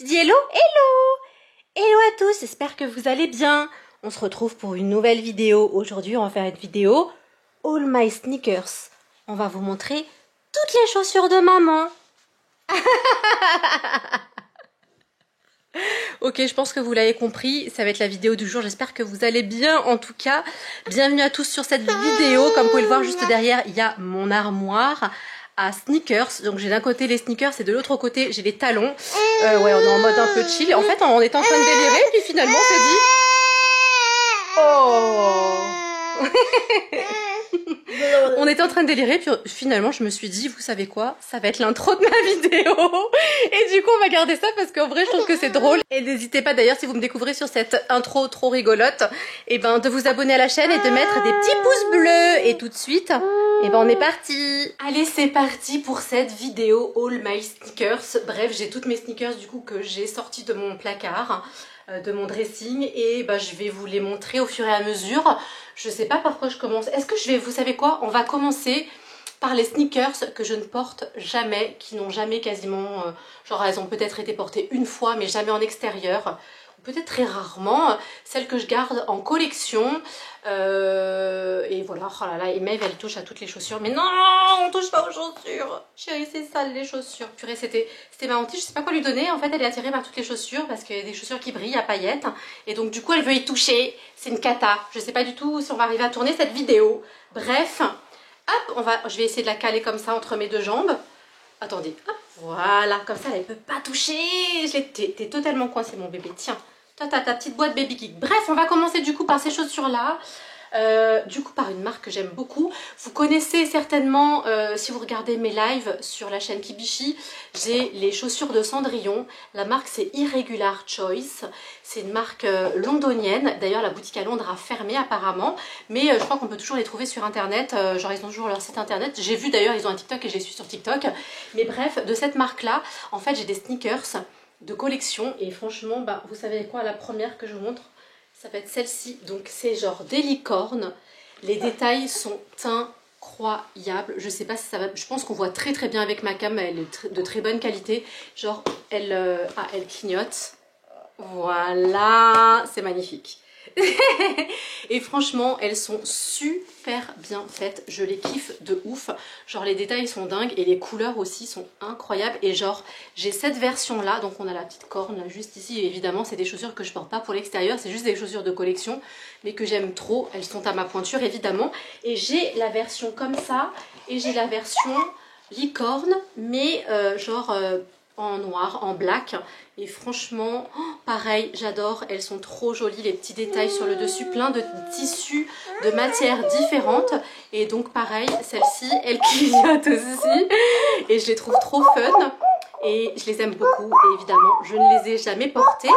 dis hello, hello! Hello à tous, j'espère que vous allez bien. On se retrouve pour une nouvelle vidéo. Aujourd'hui, on va faire une vidéo All My Sneakers. On va vous montrer toutes les chaussures de maman. Ok, je pense que vous l'avez compris, ça va être la vidéo du jour, j'espère que vous allez bien. En tout cas, bienvenue à tous sur cette vidéo. Comme vous pouvez le voir juste derrière, il y a mon armoire à sneakers. Donc j'ai d'un côté les sneakers et de l'autre côté j'ai les talons. Ouais, on est en mode un peu chill. En fait, on était en train de délirer, puis finalement on s'est dit... Oh. On était en train de délirer, puis finalement je me suis dit, vous savez quoi, ça va être l'intro de ma vidéo. Et du coup on va garder ça parce qu'en vrai je trouve que c'est drôle. Et n'hésitez pas d'ailleurs, si vous me découvrez sur cette intro trop rigolote, et ben de vous abonner à la chaîne et de mettre des petits pouces bleus. Et tout de suite, et ben on est parti. Allez, c'est parti pour cette vidéo All My Sneakers. Bref, j'ai toutes mes sneakers du coup que j'ai sorties de mon placard, de mon dressing, et bah, je vais vous les montrer au fur et à mesure. Je sais pas par quoi je commence. Est-ce que je vais, vous savez quoi, on va commencer par les sneakers que je ne porte jamais, qui n'ont jamais quasiment, genre elles ont peut-être été portées une fois mais jamais en extérieur, ou peut-être très rarement, celles que je garde en collection. Et voilà, oh là là, et Maeve elle touche à toutes les chaussures, mais non, on touche pas aux chaussures, chérie, c'est sale les chaussures. Purée, c'était ma hantise, je sais pas quoi lui donner. En fait elle est attirée par toutes les chaussures parce qu'il y a des chaussures qui brillent à paillettes, et donc du coup elle veut y toucher. C'est une cata, je sais pas du tout si on va arriver à tourner cette vidéo. Bref, hop, je vais essayer de la caler comme ça entre mes deux jambes. Attendez, hop, voilà, comme ça elle peut pas toucher. T'es totalement coincé mon bébé, tiens. Toi, t'as ta petite boîte Baby Geek. Bref, on va commencer du coup par ces chaussures-là. Du coup, par une marque que j'aime beaucoup. Vous connaissez certainement, si vous regardez mes lives sur la chaîne Kibishi, j'ai les chaussures de Cendrillon. La marque, c'est Irregular Choice. C'est une marque londonienne. D'ailleurs, la boutique à Londres a fermé apparemment. Mais je crois qu'on peut toujours les trouver sur Internet. Genre, ils ont toujours leur site Internet. J'ai vu d'ailleurs, ils ont un TikTok et je les suis sur TikTok. Mais bref, de cette marque-là, en fait, j'ai des sneakers de collection, et franchement bah, vous savez quoi, la première que je vous montre, ça va être celle-ci. Donc c'est genre des licornes, les détails sont incroyables. Je sais pas si ça va, je pense qu'on voit très très bien avec ma cam, elle est de très bonne qualité. Genre elle clignote, voilà, c'est magnifique. Et franchement elles sont super bien faites, je les kiffe de ouf. Genre les détails sont dingues et les couleurs aussi sont incroyables. Et genre j'ai cette version là, donc on a la petite corne là juste ici, et évidemment c'est des chaussures que je porte pas pour l'extérieur, c'est juste des chaussures de collection mais que j'aime trop. Elles sont à ma pointure évidemment. Et j'ai la version comme ça et j'ai la version licorne, mais en noir, en black. Et franchement, pareil, j'adore. Elles sont trop jolies, les petits détails sur le dessus, plein de tissus de matières différentes. Et donc pareil, celle-ci, elle clignote aussi. Et je les trouve trop fun. Et je les aime beaucoup. Et évidemment, je ne les ai jamais portées.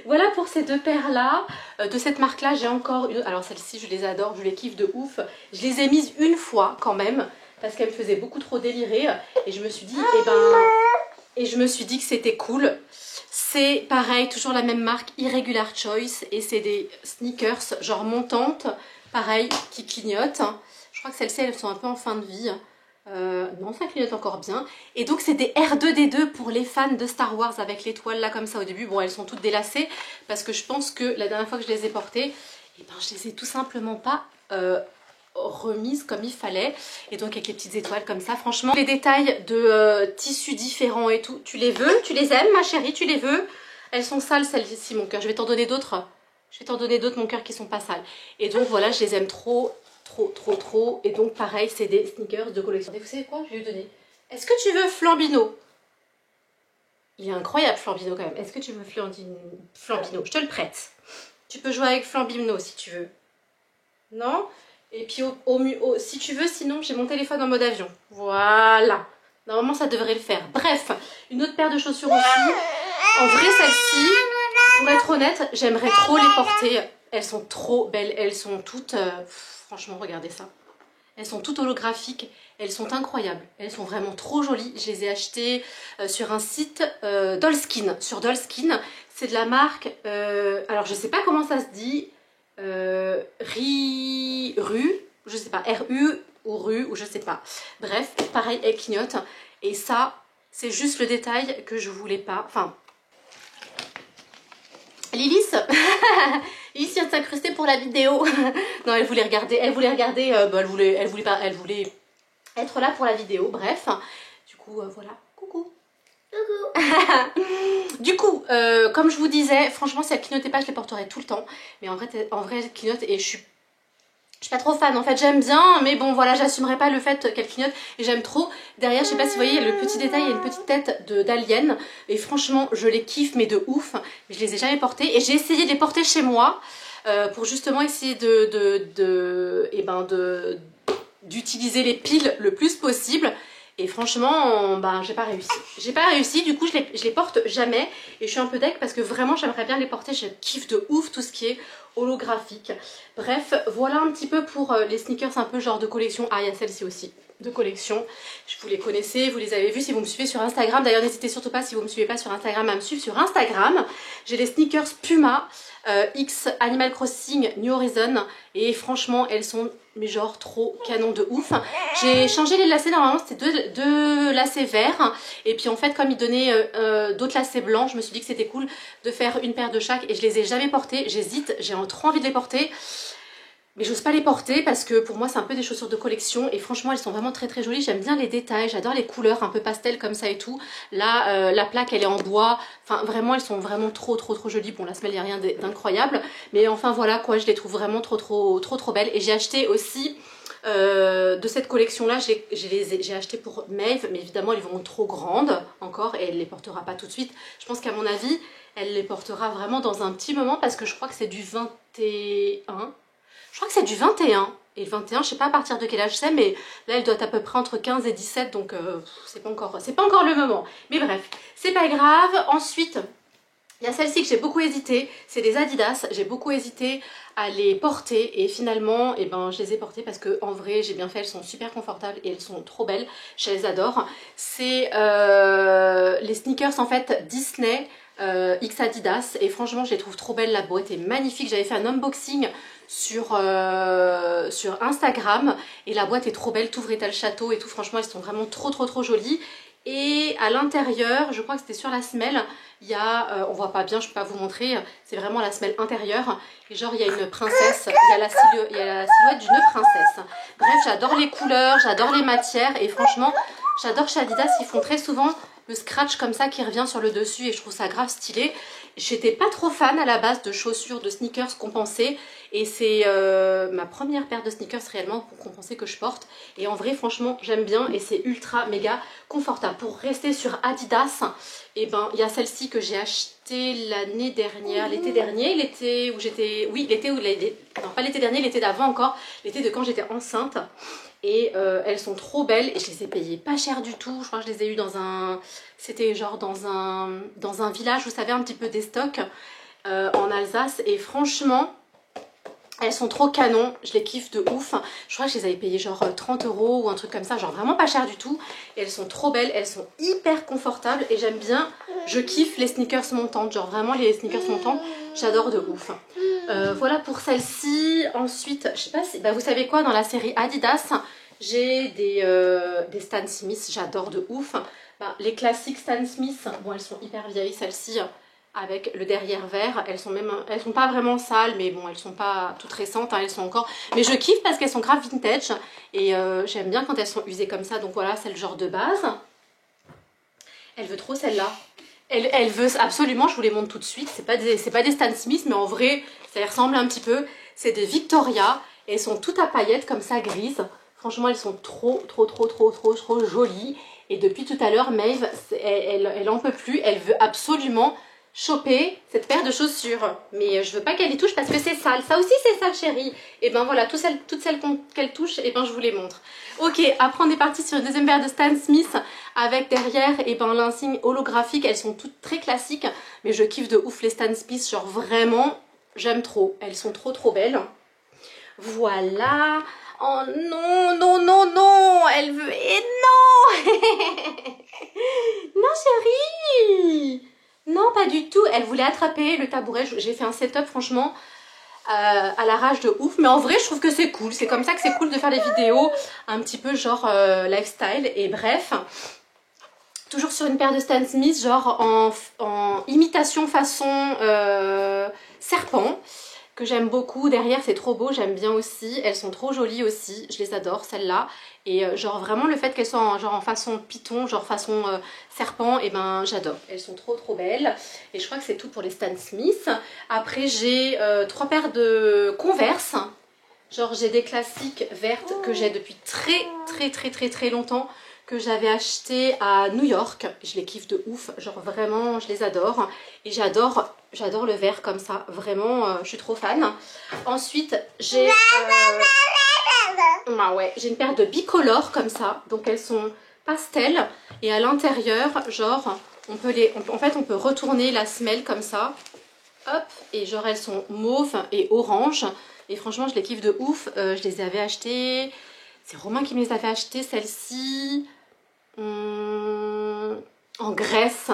Voilà pour ces deux paires là. De cette marque là j'ai encore une. Alors celle-ci je les adore, je les kiffe de ouf. Je les ai mises une fois quand même parce qu'elles me faisaient beaucoup trop délirer. Et je me suis dit que c'était cool. C'est pareil, toujours la même marque, Irregular Choice. Et c'est des sneakers genre montantes, pareil, qui clignotent. Je crois que celles-ci elles sont un peu en fin de vie. Non, ça clignote encore bien. Et donc c'est des R2D2 pour les fans de Star Wars, avec l'étoile là comme ça au début. Bon, elles sont toutes délacées parce que je pense que la dernière fois que je les ai portées, et ben, je les ai tout simplement pas remises comme il fallait. Et donc avec les petites étoiles comme ça, franchement les détails de tissus différents et tout, tu les veux, tu les aimes ma chérie, tu les veux. Elles sont sales celles-ci mon cœur, je vais t'en donner d'autres. Je vais t'en donner d'autres mon cœur qui sont pas sales. Et donc voilà, je les aime trop. Trop. Et donc pareil, c'est des sneakers de collection. Et vous savez quoi, je vais lui donner. Est-ce que tu veux Flambino? Il est incroyable Flambino quand même. Est-ce que tu veux Flambino? Je te le prête. Tu peux jouer avec Flambino si tu veux. Non? Et puis si tu veux, sinon j'ai mon téléphone en mode avion. Voilà. Normalement ça devrait le faire. Bref, une autre paire de chaussures aussi. En vrai celle-ci, pour être honnête, j'aimerais trop les porter. Elles sont trop belles. Elles sont toutes... franchement, regardez ça. Elles sont toutes holographiques. Elles sont incroyables. Elles sont vraiment trop jolies. Je les ai achetées sur un site Dollskin. Sur Dollskin, c'est de la marque... alors, je sais pas comment ça se dit. Je sais pas. ou rue ou je sais pas. Bref, pareil, elle clignote. Et ça, c'est juste le détail que je voulais pas. Enfin, Lilis, Lilis vient de s'incruster pour la vidéo. Non, elle voulait regarder, elle voulait être là pour la vidéo. Bref, du coup, voilà. Coucou. Du coup, comme je vous disais, franchement, si elle clignotait pas, je les porterais tout le temps. Mais en vrai, elle clignote et je suis pas trop fan. En fait, j'aime bien, mais bon, voilà, j'assumerai pas le fait qu'elle clignote. Et j'aime trop. Derrière, je sais pas si vous voyez, le petit détail, il y a une petite tête d'alien. Et franchement, je les kiffe, mais de ouf. Mais je les ai jamais portés. Et j'ai essayé de les porter chez moi pour justement essayer d'utiliser les piles le plus possible. Et franchement, ben, j'ai pas réussi. J'ai pas réussi, du coup je les porte jamais. Et je suis un peu deg parce que vraiment j'aimerais bien les porter. Je kiffe de ouf tout ce qui est holographique. Bref, voilà un petit peu pour les sneakers un peu genre de collection. Ah, il y a celle-ci aussi, de collection. Vous les connaissez, vous les avez vus si vous me suivez sur Instagram. D'ailleurs, n'hésitez surtout pas, si vous me suivez pas sur Instagram, à me suivre sur Instagram. J'ai les sneakers Puma X Animal Crossing New Horizon. Et franchement, elles sont mais genre trop canon de ouf. J'ai changé les lacets, normalement c'était deux lacets verts. Et puis en fait, comme ils donnaient d'autres lacets blancs, je me suis dit que c'était cool de faire une paire de chaque. Et je les ai jamais portés, j'hésite, j'ai trop envie de les porter. Mais j'ose pas les porter parce que pour moi c'est un peu des chaussures de collection. Et franchement elles sont vraiment très très jolies. J'aime bien les détails, j'adore les couleurs un peu pastel comme ça et tout. Là la plaque elle est en bois. Enfin vraiment elles sont vraiment trop jolies. Bon la semelle il n'y a rien d'incroyable. Mais enfin voilà quoi, je les trouve vraiment trop belles. Et j'ai acheté aussi de cette collection là, j'ai acheté pour Maeve. Mais évidemment elles vont trop grandes encore et elle les portera pas tout de suite. Je pense qu'à mon avis elle les portera vraiment dans un petit moment parce que je crois que c'est du 21. Je crois que c'est du 21. Et le 21, je sais pas à partir de quel âge c'est, mais là, elle doit être à peu près entre 15 et 17, donc c'est pas encore le moment. Mais bref, c'est pas grave. Ensuite, il y a celle-ci que j'ai beaucoup hésité. C'est des Adidas. J'ai beaucoup hésité à les porter et finalement, eh ben, je les ai portées parce que en vrai, j'ai bien fait. Elles sont super confortables et elles sont trop belles. Je les adore. C'est les sneakers en fait Disney. X Adidas et franchement je les trouve trop belles, la boîte est magnifique. J'avais fait un unboxing sur Instagram et la boîte est trop belle, t'ouvrais t'as le château et tout, franchement elles sont vraiment trop jolies. Et à l'intérieur, je crois que c'était sur la semelle, il y a, on voit pas bien, je peux pas vous montrer, c'est vraiment la semelle intérieure. Et genre il y a une princesse, il y a la silhouette d'une princesse. Bref, j'adore les couleurs, j'adore les matières et franchement j'adore chez Adidas, ils font très souvent le scratch comme ça qui revient sur le dessus et je trouve ça grave stylé. J'étais pas trop fan à la base de chaussures, de sneakers compensés et c'est ma première paire de sneakers réellement pour compenser que je porte. Et en vrai franchement j'aime bien et c'est ultra méga confortable. Pour rester sur Adidas, et ben il y a celle-ci que j'ai achetée l'année dernière, l'été dernier, l'été où j'étais, oui l'été où, non pas l'été dernier, l'été d'avant encore, l'été de quand j'étais enceinte. Et elles sont trop belles et je les ai payées pas cher du tout. Je crois que je les ai eues dans un... C'était genre dans un village, vous savez, un petit peu des stocks en Alsace. Et franchement, elles sont trop canon. Je les kiffe de ouf. Je crois que je les avais payées genre 30 € ou un truc comme ça. Genre vraiment pas cher du tout. Et elles sont trop belles. Elles sont hyper confortables. Et j'aime bien, je kiffe les sneakers montantes. Genre vraiment les sneakers montantes, j'adore de ouf. Voilà pour celle-ci. Ensuite, je sais pas si... Bah, vous savez quoi, dans la série Adidas, j'ai des Stan Smith, j'adore de ouf. Bah, les classiques Stan Smith, bon elles sont hyper vieilles celles-ci, avec le derrière vert. Elles sont pas vraiment sales, mais bon elles sont pas toutes récentes, hein, elles sont encore... Mais je kiffe parce qu'elles sont grave vintage. Et j'aime bien quand elles sont usées comme ça, donc voilà, c'est le genre de base. Elle veut trop celle-là. Elle veut absolument, je vous les montre tout de suite. C'est pas des Stan Smith, mais en vrai, ça y ressemble un petit peu. C'est des Victoria. Et elles sont toutes à paillettes comme ça, grises. Franchement, elles sont trop jolies. Et depuis tout à l'heure, Maeve, elle en peut plus. Elle veut absolument choper cette paire de chaussures. Mais je veux pas qu'elle y touche parce que c'est sale. Ça aussi, c'est sale, chérie. Et ben voilà, toutes celles qu'elle touche, et ben je vous les montre. Ok, après on est parti sur une deuxième paire de Stan Smith avec derrière et ben l'insigne holographique. Elles sont toutes très classiques, mais je kiffe de ouf les Stan Smith. Genre vraiment, j'aime trop. Elles sont trop belles. Voilà. Oh non, elle veut... Et non. Non chérie. Non pas du tout, elle voulait attraper le tabouret. J'ai fait un setup franchement à l'arrache de ouf. Mais en vrai, je trouve que c'est cool. C'est comme ça que c'est cool de faire des vidéos un petit peu genre lifestyle. Et bref, toujours sur une paire de Stan Smith, genre en imitation façon serpent, que j'aime beaucoup. Derrière, c'est trop beau, j'aime bien aussi. Elles sont trop jolies aussi, je les adore celles-là. Et genre vraiment le fait qu'elles soient en façon python, genre façon serpent, et ben j'adore. Elles sont trop belles. Et je crois que c'est tout pour les Stan Smith. Après j'ai 3 paires de Converse. Genre j'ai des classiques vertes que j'ai depuis très longtemps, que j'avais acheté à New York. Je les kiffe de ouf, genre vraiment je les adore. Et j'adore le vert comme ça, vraiment je suis trop fan. Ensuite j'ai ouais, j'ai une paire de bicolores comme ça, donc elles sont pastel et à l'intérieur genre on peut retourner la semelle comme ça, hop, et genre elles sont mauve et orange. Et franchement je les kiffe de ouf. Je les avais achetées, c'est Romain qui me les avait achetées celles-ci en Grèce.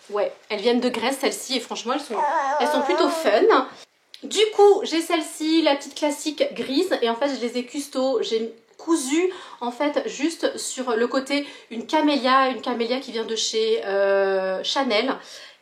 Ouais, elles viennent de Grèce celles-ci et franchement elles sont plutôt fun. Du coup j'ai celle-ci, la petite classique grise, et en fait je les ai custo, j'ai cousu en fait juste sur le côté une camélia qui vient de chez Chanel.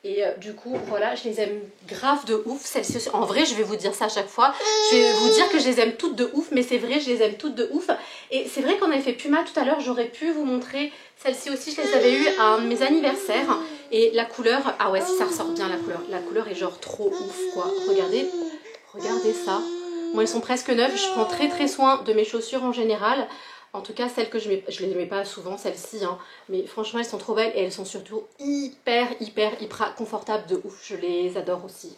Et du coup voilà, je les aime grave de ouf celles-ci. En vrai je vais vous dire ça à chaque fois, je vais vous dire que je les aime toutes de ouf, mais c'est vrai, je les aime toutes de ouf. Et c'est vrai qu'on avait fait Puma tout à l'heure, j'aurais pu vous montrer celles-ci aussi, je les avais eues à un de mes anniversaires. Et la couleur, ah ouais, si ça ressort bien la couleur est genre trop ouf quoi. Regardez ça. Moi elles sont presque neuves, je prends très soin de mes chaussures en général. En tout cas celles que je les mets pas souvent celles-ci, hein. Mais franchement elles sont trop belles et elles sont surtout hyper confortables de ouf. Je les adore aussi.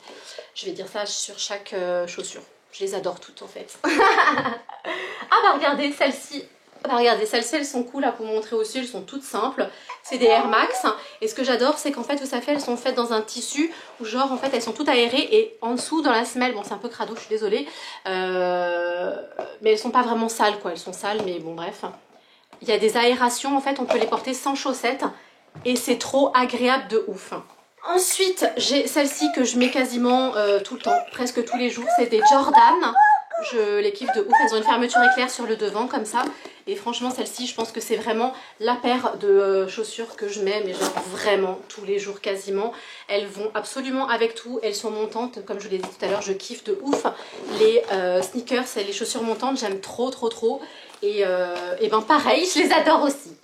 Je vais dire ça sur chaque chaussure. Je les adore toutes en fait. Ah bah regardez celles-ci. Bah regardez, celles-ci elles sont cool à vous montrer aussi, elles sont toutes simples. C'est des Air Max. Et ce que j'adore c'est qu'en fait vous savez elles sont faites dans un tissu où genre en fait elles sont toutes aérées. Et en dessous dans la semelle, bon c'est un peu crado, je suis désolée, mais elles sont pas vraiment sales quoi, elles sont sales mais bon bref. Il y a des aérations en fait, on peut les porter sans chaussettes. Et c'est trop agréable de ouf. Ensuite j'ai celle-ci que je mets quasiment tout le temps, presque tous les jours, c'est des Jordan. Je les kiffe de ouf, elles ont une fermeture éclair sur le devant comme ça. Et franchement celle-ci je pense que c'est vraiment la paire de chaussures que je mets, mais genre vraiment tous les jours quasiment. Elles vont absolument avec tout, elles sont montantes, comme je l'ai dit tout à l'heure, je kiffe de ouf. Les sneakers et les chaussures montantes, j'aime trop. Et ben pareil, je les adore aussi.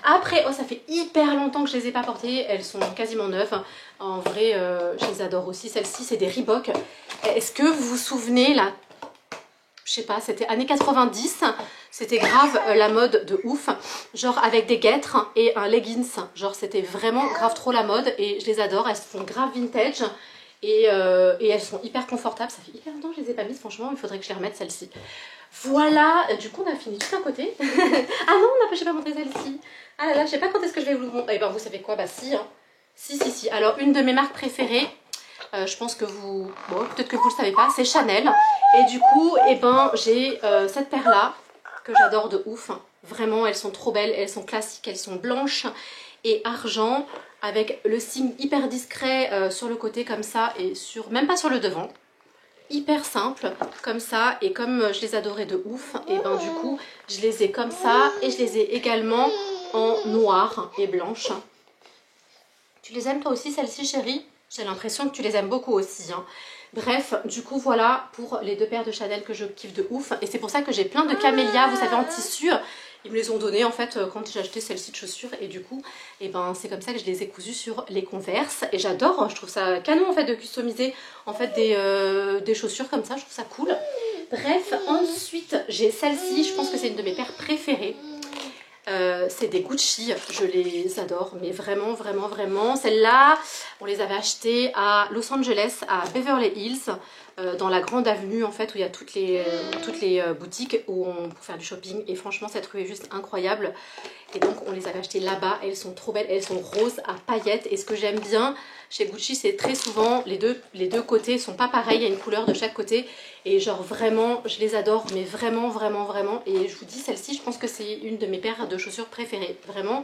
Après, oh ça fait hyper longtemps que je les ai pas portées, elles sont quasiment neuves. En vrai, je les adore aussi. Celles-ci, c'est des Reebok. Est-ce que vous vous souvenez là, je sais pas, c'était années 90, c'était grave la mode de ouf, genre avec des guêtres et un leggings, genre c'était vraiment grave trop la mode et je les adore. Elles font grave vintage et elles sont hyper confortables. Ça fait hyper longtemps que je les ai pas mises, franchement il faudrait que je les remette celles-ci. Voilà, du coup on a fini tout un côté. Ah non, j'ai pas montré celle-ci. Ah là là, je sais pas quand est-ce que je vais vous le montrer. Eh ben vous savez quoi, bah si, hein. Si. Alors une de mes marques préférées, je pense que vous, bon peut-être que vous le savez pas, c'est Chanel. Et du coup, eh ben j'ai cette paire là que j'adore de ouf. Vraiment, elles sont trop belles, elles sont classiques, elles sont blanches et argent avec le signe hyper discret sur le côté comme ça et même pas sur le devant. Hyper simple comme ça, et comme je les adorais de ouf, et ben du coup je les ai comme ça et je les ai également en noir et blanche. Tu les aimes toi aussi celles-ci chérie? J'ai l'impression que tu les aimes beaucoup aussi, hein. Bref, du coup voilà pour les 2 paires de Chanel que je kiffe de ouf. Et c'est pour ça que j'ai plein de camélias, vous savez, en tissu. Ils me les ont donné en fait quand j'ai acheté celle-ci de chaussures. Et du coup, et ben, c'est comme ça que je les ai cousues sur les Converse. Et j'adore, je trouve ça canon en fait de customiser en fait des chaussures comme ça. Je trouve ça cool. Bref, ensuite j'ai celle-ci, je pense que c'est une de mes paires préférées. C'est des Gucci, je les adore, mais vraiment. Celles-là, on les avait achetées à Los Angeles, à Beverly Hills, dans la grande avenue en fait où il y a toutes les boutiques pour faire du shopping. Et franchement, cette rue est juste incroyable. Et donc, on les avait achetées là-bas. Elles sont trop belles, elles sont roses à paillettes. Et ce que j'aime bien chez Gucci, c'est très souvent les deux côtés sont pas pareils. Il y a une couleur de chaque côté. Et genre vraiment, je les adore, mais vraiment. Et je vous dis, celle-ci, je pense que c'est une de mes paires de chaussures préférées. Vraiment,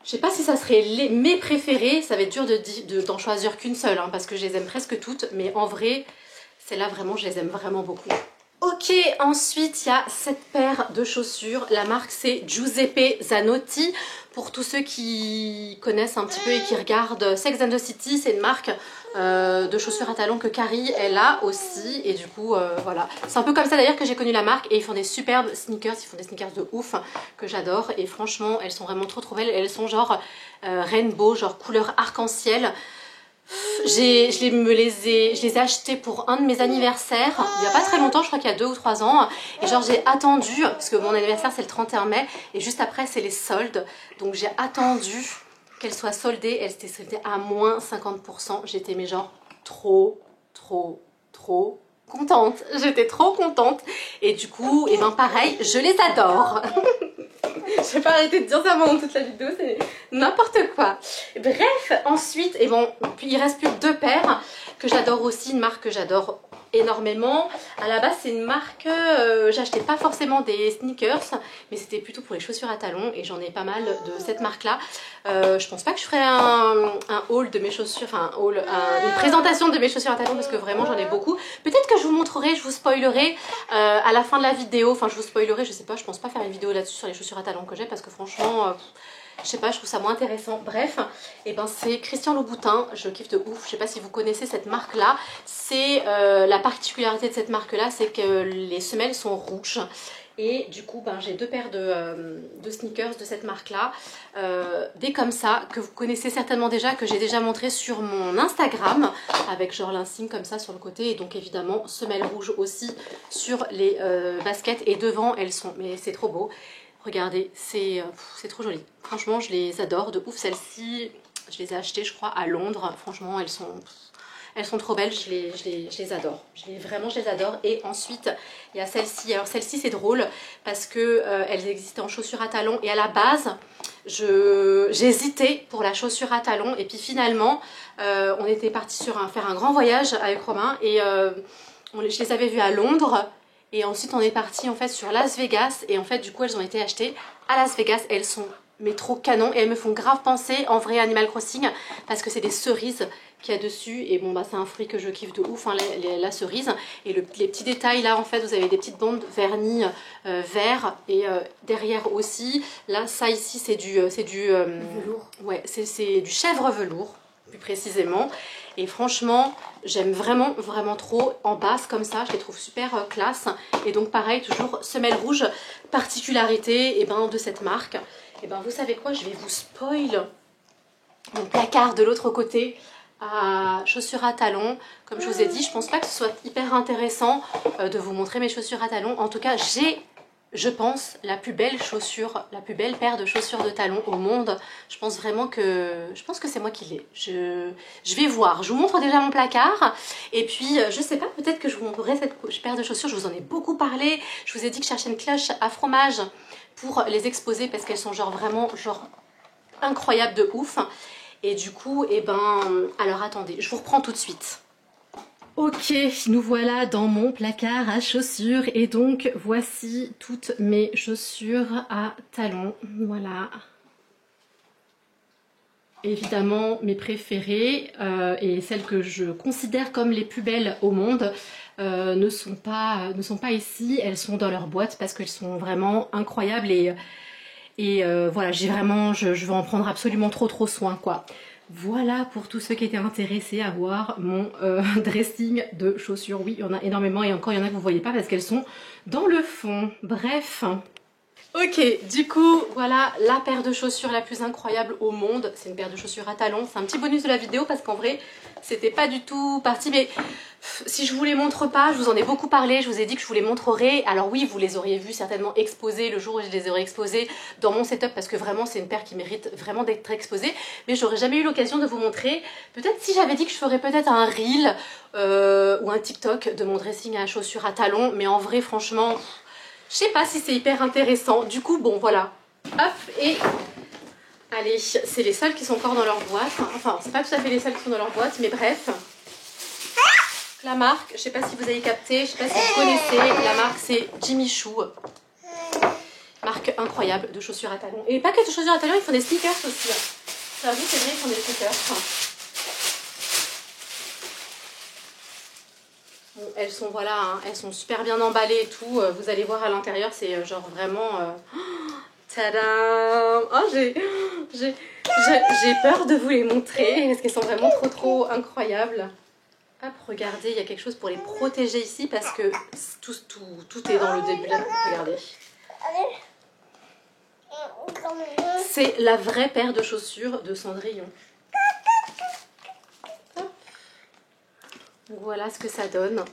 Je sais pas si ça serait mes préférés, ça va être dur d'en choisir qu'une seule, hein, parce que je les aime presque toutes, mais en vrai, celles-là vraiment, je les aime vraiment beaucoup. Ok, ensuite il y a cette paire de chaussures, la marque c'est Giuseppe Zanotti. Pour tous ceux qui connaissent un petit peu et qui regardent Sex and the City, c'est une marque de chaussures à talons que Carrie elle a aussi, et du coup voilà. C'est un peu comme ça d'ailleurs que j'ai connu la marque, et ils font des superbes sneakers, ils font des sneakers de ouf que j'adore, et franchement elles sont vraiment trop belles, elles sont genre rainbow, genre couleur arc-en-ciel. Je les ai achetées pour un de mes anniversaires il n'y a pas très longtemps, je crois qu'il y a 2 ou 3 ans, et genre j'ai attendu, parce que mon anniversaire c'est le 31 mai et juste après c'est les soldes, donc j'ai attendu qu'elles soient soldées. Elles étaient soldées à moins 50%, j'étais mais genre trop contente, j'étais trop contente, et du coup et ben pareil, je les adore. Je vais pas arrêter de dire ça pendant toute la vidéo, c'est n'importe quoi. Bref, ensuite, et bon, puis il reste plus que 2 paires que j'adore aussi, une marque que j'adore énormément. À la base, c'est une marque, j'achetais pas forcément des sneakers, mais c'était plutôt pour les chaussures à talons, et j'en ai pas mal de cette marque-là. Je pense pas que je ferai un haul de mes chaussures, enfin une présentation de mes chaussures à talons, parce que vraiment j'en ai beaucoup. Peut-être que je vous montrerai, je vous spoilerai à la fin de la vidéo, enfin je vous spoilerai, je sais pas, je pense pas faire une vidéo là-dessus sur les chaussures à talons que j'ai, parce que franchement je sais pas, je trouve ça moins intéressant. Bref, et ben c'est Christian Louboutin, je kiffe de ouf. Je sais pas si vous connaissez cette marque là. C'est la particularité de cette marque là, c'est que les semelles sont rouges. Et du coup ben, j'ai 2 paires de sneakers de cette marque là, des comme ça, que vous connaissez certainement déjà, que j'ai déjà montré sur mon Instagram, avec genre l'insigne comme ça sur le côté, et donc évidemment semelles rouges aussi sur les baskets, et devant elles sont, mais c'est trop beau. Regardez, c'est trop joli. Franchement, je les adore de ouf. Celles-ci, je les ai achetées, je crois, à Londres. Franchement, elles sont trop belles. Je les adore. Vraiment, je les adore. Et ensuite, il y a celle-ci. Alors, celle-ci, c'est drôle parce que elles existaient en chaussures à talons. Et à la base, j'hésitais pour la chaussure à talons. Et puis finalement, on était parti faire un grand voyage avec Romain. Et je les avais vues à Londres. Et ensuite on est parti en fait sur Las Vegas, et en fait du coup elles ont été achetées à Las Vegas, et elles sont mais trop canon, et elles me font grave penser en vrai Animal Crossing, parce que c'est des cerises qu'il y a dessus, et bon bah c'est un fruit que je kiffe de ouf, hein, la cerise. Et les petits détails là, en fait vous avez des petites bandes vernies vert, et derrière aussi, là ça ici c'est du velours. Ouais, c'est du chèvre velours plus précisément. Et franchement, j'aime vraiment trop en basse comme ça, je les trouve super classe. Et donc pareil, toujours semelle rouge, particularité de cette marque. Et ben vous savez quoi, je vais vous spoil mon placard de l'autre côté à chaussures à talons. Comme je vous ai dit, je pense pas que ce soit hyper intéressant de vous montrer mes chaussures à talons. En tout cas, j'ai, je pense, la plus belle paire de chaussures de talons au monde. Je pense que c'est moi qui l'ai. Je vais voir. Je vous montre déjà mon placard. Et puis, je sais pas, peut-être que je vous montrerai cette paire de chaussures. Je vous en ai beaucoup parlé. Je vous ai dit que je cherchais une cloche à fromage pour les exposer, parce qu'elles sont vraiment incroyables de ouf. Et du coup, alors attendez, je vous reprends tout de suite. Ok, nous voilà dans mon placard à chaussures, et donc voici toutes mes chaussures à talons. Voilà. Évidemment mes préférées et celles que je considère comme les plus belles au monde ne sont pas ici. Elles sont dans leur boîte parce qu'elles sont vraiment incroyables, et voilà, je veux en prendre absolument trop soin quoi. Voilà pour tous ceux qui étaient intéressés à voir mon dressing de chaussures. Oui, il y en a énormément, et encore il y en a que vous ne voyez pas parce qu'elles sont dans le fond. Bref. Ok, du coup, voilà la paire de chaussures la plus incroyable au monde. C'est une paire de chaussures à talons. C'est un petit bonus de la vidéo parce qu'en vrai, c'était pas du tout parti. Mais si je vous les montre pas, je vous en ai beaucoup parlé. Je vous ai dit que je vous les montrerai. Alors oui, vous les auriez vus certainement exposées le jour où je les aurais exposées dans mon setup, parce que vraiment, c'est une paire qui mérite vraiment d'être exposée. Mais j'aurais jamais eu l'occasion de vous montrer. Peut-être si j'avais dit que je ferais peut-être un reel ou un TikTok de mon dressing à chaussures à talons. Mais en vrai, franchement, je sais pas si c'est hyper intéressant. Du coup, bon, voilà. Hop, et allez, c'est les seules qui sont encore dans leur boîte. Enfin, c'est pas tout à fait les seules qui sont dans leur boîte, mais bref. La marque, je sais pas si vous avez capté, je sais pas si vous connaissez. La marque, c'est Jimmy Choo. marque incroyable de chaussures à talons. Et pas que de chaussures à talons, ils font des sneakers aussi. J'avoue, c'est vrai, ils font des sneakers. Bon, elles sont, voilà, hein, elles sont super bien emballées et tout. Vous allez voir à l'intérieur, c'est genre vraiment... Tadam! Oh, j'ai peur de vous les montrer parce qu'elles sont vraiment trop incroyables. Hop, regardez, il y a quelque chose pour les protéger ici parce que tout est dans le début là. Regardez. C'est la vraie paire de chaussures de Cendrillon. Hop. Voilà ce que ça donne.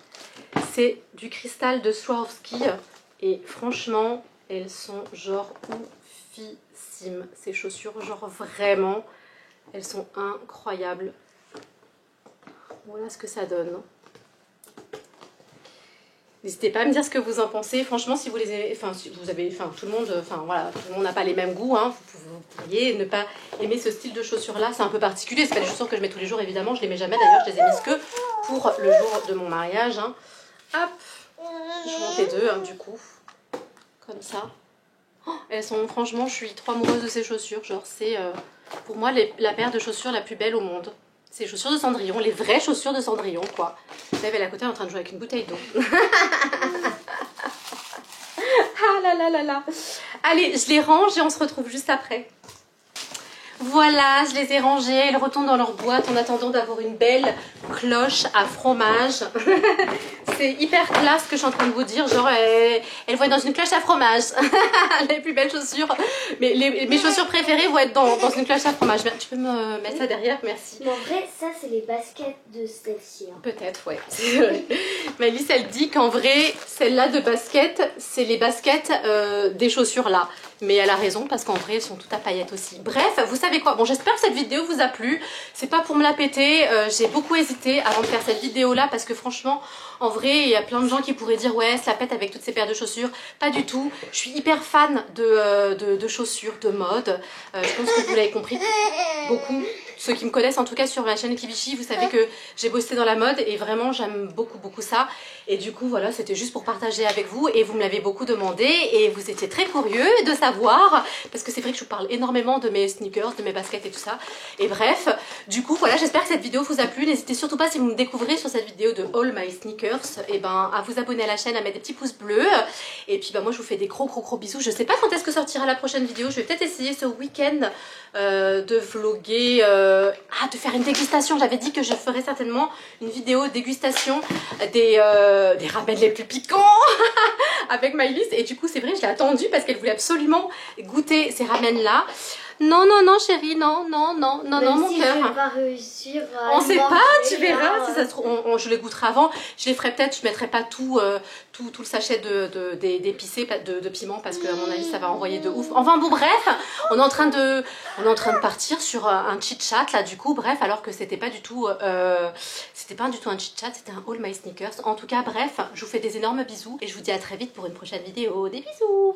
C'est du cristal de Swarovski et franchement, elles sont genre oufissimes. Ces chaussures, genre vraiment, elles sont incroyables. Voilà ce que ça donne. N'hésitez pas à me dire ce que vous en pensez. Franchement, si vous les aimez, enfin, si vous avez, enfin, tout le monde, enfin voilà, tout le monde n'a pas les mêmes goûts. Hein. Vous pourriez ne pas aimer ce style de chaussures-là. C'est un peu particulier. C'est pas des chaussures que je mets tous les jours, évidemment. Je les mets jamais. D'ailleurs, je les ai mises que pour le jour de mon mariage. Hein. Hop, je monte les deux, hein, du coup, comme ça. Oh, elles sont, franchement, je suis trop amoureuse de ces chaussures. Genre, c'est pour moi la paire de chaussures la plus belle au monde. C'est les chaussures de Cendrillon, les vraies chaussures de Cendrillon, quoi. Vous savez, elle est à côté, elle est en train de jouer avec une bouteille d'eau. Ah là là là là. Allez, je les range et on se retrouve juste après. Voilà, je les ai rangées, elles retournent dans leur boîte en attendant d'avoir une belle cloche à fromage. C'est hyper classe ce que je suis en train de vous dire, genre elles vont être dans une cloche à fromage. Les plus belles chaussures, mais mes chaussures préférées vont être dans une cloche à fromage. Tu peux me mettre ça derrière, merci. Mais en vrai, ça c'est les baskets de celle-ci. Hein. Peut-être, ouais. Malice, elle dit qu'en vrai, celle-là de basket, c'est les baskets des chaussures là. Mais elle a raison parce qu'en vrai, elles sont toutes à paillettes aussi. Bref, vous savez quoi? Bon, j'espère que cette vidéo vous a plu. C'est pas pour me la péter. J'ai beaucoup hésité avant de faire cette vidéo-là parce que franchement, en vrai, il y a plein de gens qui pourraient dire ouais, se la pète avec toutes ces paires de chaussures. Pas du tout. Je suis hyper fan de chaussures, de mode. Je pense que vous l'avez compris beaucoup. Ceux qui me connaissent en tout cas sur ma chaîne Kibishi, vous savez que j'ai bossé dans la mode et vraiment j'aime beaucoup ça. Et du coup voilà, c'était juste pour partager avec vous et vous me l'avez beaucoup demandé et vous étiez très curieux de savoir parce que c'est vrai que je vous parle énormément de mes sneakers, de mes baskets et tout ça. Et bref, du coup voilà, j'espère que cette vidéo vous a plu. N'hésitez surtout pas si vous me découvrez sur cette vidéo de All My Sneakers, et ben à vous abonner à la chaîne, à mettre des petits pouces bleus. Et puis moi je vous fais des gros bisous. Je sais pas quand est-ce que sortira la prochaine vidéo, je vais peut-être essayer ce week-end de vlogger, de faire une dégustation. J'avais dit que je ferais certainement une vidéo dégustation des ramen les plus piquants avec Maëlys. Et du coup c'est vrai, je l'ai attendue parce qu'elle voulait absolument goûter ces ramen là. Non chérie, non mon si cœur. Je vais pas réussir à on sait pas, tu verras. là. Si ça se trouve, je les goûterai avant. Je les ferai peut-être, je mettrai pas tout le sachet d'épicé, de piment parce que à mon avis ça va envoyer de ouf. Enfin bon bref, on est en train de partir sur un chit chat là du coup. Bref, alors que c'était pas du tout un chit chat, c'était un All My Sneakers. En tout cas bref, je vous fais des énormes bisous et je vous dis à très vite pour une prochaine vidéo. Des bisous.